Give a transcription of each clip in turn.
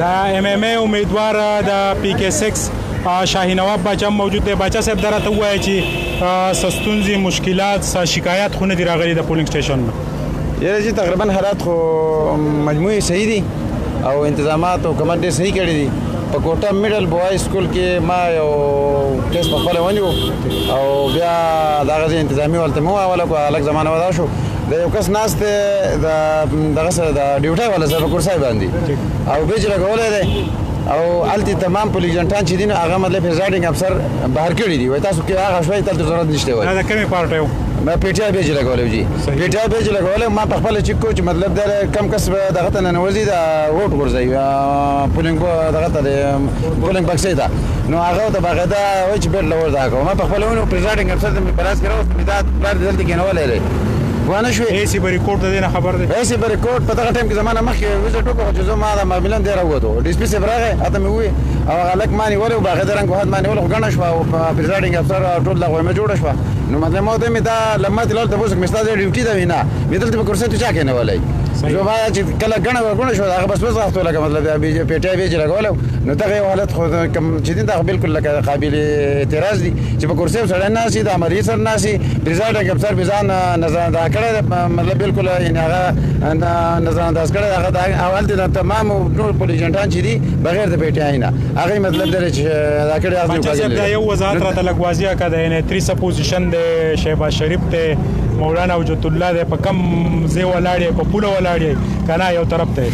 دا MMA امیدوار د PK6 شاهین نواب باچا موجود دی. باچا صاحب درته وایي چې ستونزې مشکلات شکایات خو نه دي راغلي د پولینګ سټیشن نه؟ یاره چې تقریبا حالات خو مجموعي صحیح دي او انتظامات او کمانډ ډېر صحیح کړي دي. په کوټه میډل بوای سکول کې ما یو کیس په خپله ونیو او بیا دغه انتظامي ولته مو اوله کو الګ زمانه ودا شو د یو کس ناست دغه سره د ډیوټي والا سره په کورسای باندې او بیج لګولې دی او التی تمام پولیس جنټان چې دین هغه مطلب پریزایډینګ افسر بهر کړی دی. وای تاسو کې هغه شوي تل ضرورت نشته. وای دا کومه پارټ یو ما پیټیا بیج لګولې جی پیټیا بیج لګولې ما په خپل چې کوچ مطلب دا کم کس دغه ته نه وځي دا ووټ ورځي پولینګ دغه ته پولینګ بکسې دا نو هغه ته باغدا وای چې بیل لور دا کوم ما په خپل ونو پریزایډینګ افسر ته پلاس کړو دا بلار دلته کې نه ولې وانه شوې ایسی بری کوټ ته نه خبر ده. ایسی بری کوټ په دغه ټیم کې زمانه مخکې وزټ وکړو چې زه ما د معاملې دی راووتو ډي اس پي سي براغه اته مې وې او غلک مانی ولې باغ درنګ وحد مانی ولې غنښ او پریزایډینګ افسر ټول دغه مې جوړ شو نو مطلب مو ته مې دا لمه تلل ته وسک مستاز ډیوټي دا وینا مې دلته په کورسې ته چا کې نه ولای جو ما چې کله غنښ شو هغه بس وځه لکه مطلب بي پیټي ویج لګول نو دغه حالت خو کم چې دا بالکل لکه قابل اعتراض دي چې په کورسې سره نه سي د امریکا سره نه سي پریزایډینګ افسر بيزان نظر دا کړه مطلب بالکل یعنی هغه نظر انداز کړه هغه اول د تمام ټول پولیس جنټان چې دي بغیر د پیټي نه هغه مطلب درې چې دا کړه هغه دا یو وزارت راته لګوازیه کده یعنی 3 پوزیشن د شهباز شریف ته مولانا وجود الله د په کم زی ولاړې په پوله ولاړې کنه یو طرف ته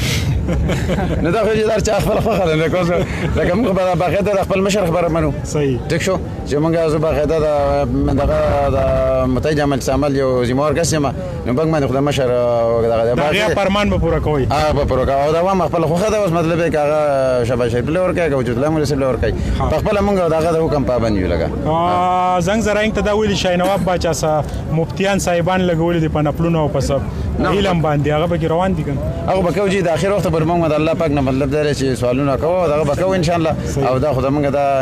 نه دا خو دې درچ خپل خبره نه کوم لکه موږ به باقاعده د خپل مشر خبره منو صحیح ټیک شو چې موږ زه باقاعده د متحد عمل شامل یو زموږ قسمه نو بګ باندې خدای مشر دغه باقي فرمان به پوره کوي به پوره کوي دا ما خپل خو خدای اوس مطلب کې هغه شبا شریف له ورکه وجود الله مولوی له ورکه خپل موږ دغه د حکم پابند یو لګا زنګ زراینګ ته دا ویل شاهین نواب باچا سره مفتیان صاحبان لګولې دي په نپلونو او په سب علم باندې هغه به روان دي کنه هغه به کوي د اخر وخت پر موږ د الله پاک نه مطلب دا چې سوالونه کوو دا به کوو ان شاء الله او دا خدای موږ دا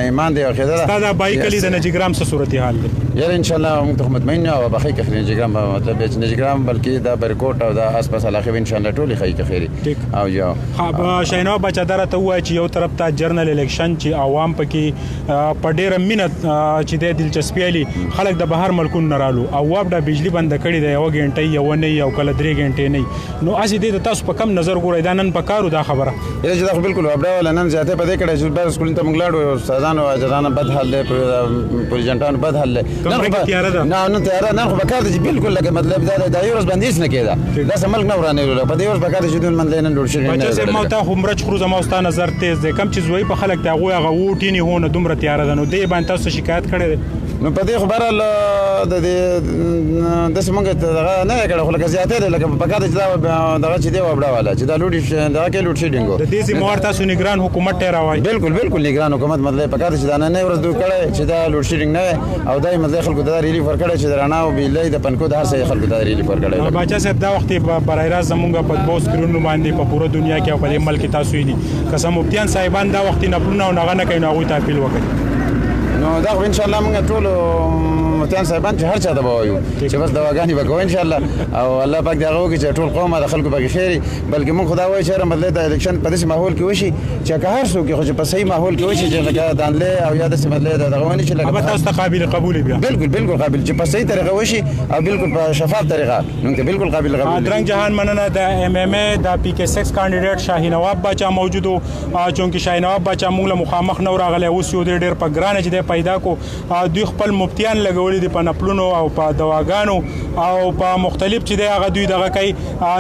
ایمان دی او خدای دا بای کلی د نجګرام څه صورتحال دی یاره ان شاء الله موږ ته مطمئن او به خیر کې نجګرام مطلب چې نجګرام بلکې دا برکوټ او دا اس پاس علاقه ان شاء الله ټولې خیر کې خیری او یو شاهین نواب باچا درته وایي چې یو طرف ته جرنل الیکشن چې عوام پکې په ډیره مینت چې د دلچسپي علي خلک د بهر ملکونو نه رالو او واب د بجلی بند کړي د یو غنټه یو نه یو کله 3 غنټې نه نو اسی دې تاسو په کم نظر ګورئ دا نن په کارو دا خبره یره چې دا بالکل وبډا ولا نن زیاته په دې کړه چې بار سکول ته موږ لاړو استادانو اجرانه بد حال له پروجنټانو بد حال له نه نه تیار نه خو بکار دي بالکل لکه مطلب دا یو ورځ باندې نه کېده دا سملک نه ورانه په دې ورځ بکار دي چې دون من لین ډور شي نه چې ما ته هم مرچ خروزه ما واست نظر تیز دي کم چې زوی په خلک ته هغه ووټینی هونه دومره تیار ده نو دې باندې تاسو شکایت کړی نو په دې خبره د دې د سمګه دغه نه کړه خو لکه زیاته لکه په کاته چې دا دغه چې دی وبډا والا چې دا لوټ دا کې لوټ شیډینګو د دې سیمه ورته سو نگران حکومت ته راوای بالکل نگران حکومت مطلب په کاته چې دا نه ورځ دوه کړه چې دا لوټ شیډینګ نه او دای مطلب خلکو دا ریلیف ورکړه چې درانه او بیلې د پنکو د هر څه خلکو دا ریلیف ورکړه باچا صاحب دا وخت برای راز زمونږ په بوس کرونو باندې په پوره دنیا کې او په ملک تاسو یې قسم مفتیان صاحبان دا وخت نه پلونه او نه کوي نو غوي تاپیل وکړي نو دا ان شاء الله موږ ټول مفتیان صاحبان چې هر چا ته وایو چې بس دواګانی وکړو ان شاء الله او الله پاک دا غوږی چې ټول قوم د خلکو پکې خیری بلکې موږ خدا وایي چې مطلب د الیکشن په داسې ماحول کې وشي چې که هر څوک خو په صحیح ماحول کې وشي چې لکه دانلې او یا داسې مطلب د غوونی چې لکه تاسو ته قابل قبول بیا بالکل قابل چې په صحیح طریقه وشي او بالکل په شفاف طریقه نو ته بالکل قابل قبول درنګ جهان مننه د MMA د PK6 کاندیدټ شاهین نواب باچا موجودو چونکی شاهین نواب باچا موږ له مخامخ نو راغلی اوس یو ډېر په ګرانه چې پیدا کو دوی خپل مفتیان لګولې دي په نپلونو او په دواګانو او په مختلف چې هغه دوی دغه کوي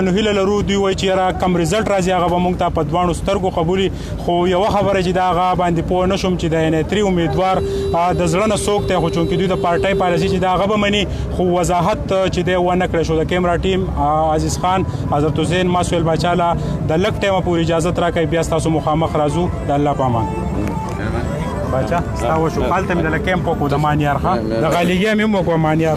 نو هیله لرو دوی وایي چې را کم رزلټ راځي هغه به موږ ته په دوانو سترګو قبولي خو یو خبره چې دا هغه باندې پوه نشم چې د NA3 امیدوار د زړه نه څوک ته خو چونکې دوی د پارټۍ پالیسي چې دا هغه به مني خو وضاحت چې دی ونه کړی شو د کیمرا ټیم عزیز خان حضرت حسین ما سهیل باچا له د لږ ټایمه پورې اجازت راکوي بیا ستاسو مخامخ راځو د الله په امان باچا ستاسو شو پالته مې د کیمپ کو د مانیار ها د غالیګیا مې مو کو مانیار